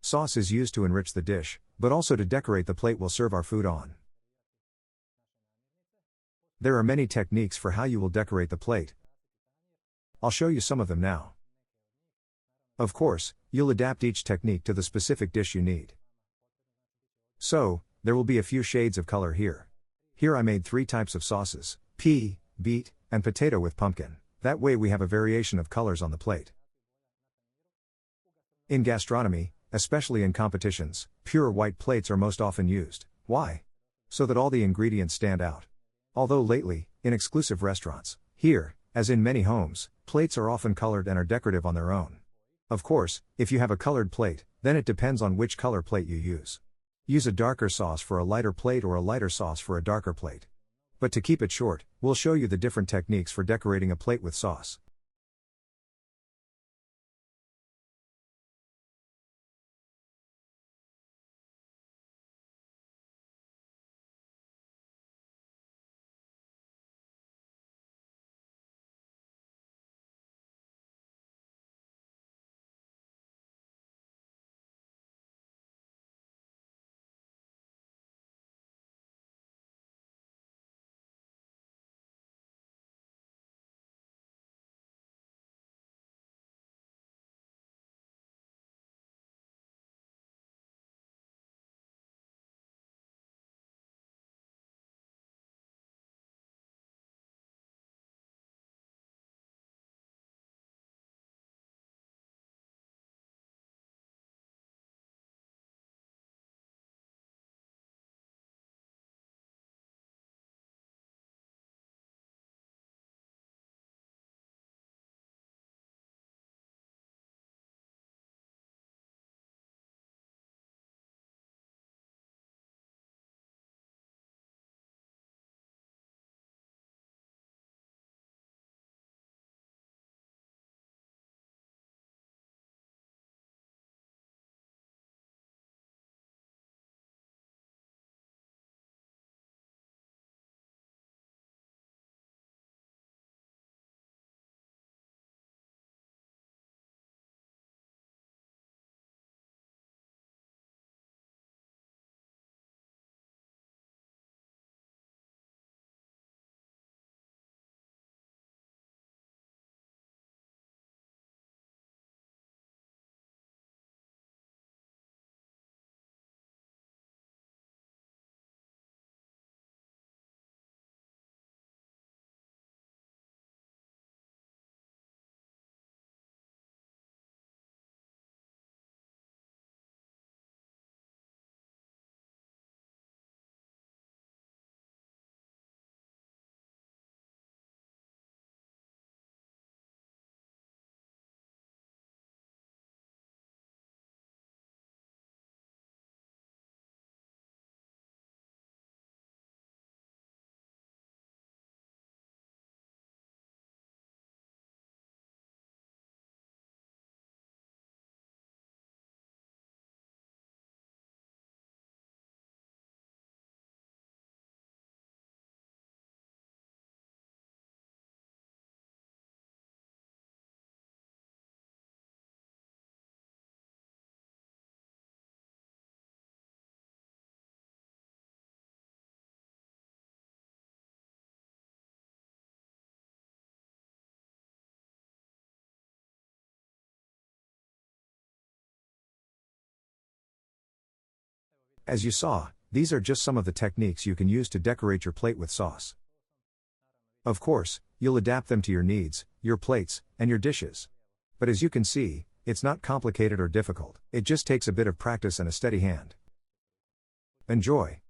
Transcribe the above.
Sauce is used to enrich the dish, but also to decorate the plate we'll serve our food on. There are many techniques for how you will decorate the plate. I'll show you some of them now. Of course, you'll adapt each technique to the specific dish you need. So, there will be a few shades of color here. Here I made 3 types of sauces: pea, beet, and potato with pumpkin. That way we have a variation of colors on the plate. In gastronomy, especially in competitions, pure white plates are most often used. Why? So that all the ingredients stand out. Although lately, in exclusive restaurants, here, as in many homes, plates are often colored and are decorative on their own. Of course, if you have a colored plate, then it depends on which color plate you use. Use a darker sauce for a lighter plate or a lighter sauce for a darker plate. But to keep it short, we'll show you the different techniques for decorating a plate with sauce. As you saw, these are just some of the techniques you can use to decorate your plate with sauce. Of course, you'll adapt them to your needs, your plates, and your dishes. But as you can see, it's not complicated or difficult, it just takes a bit of practice and a steady hand. Enjoy!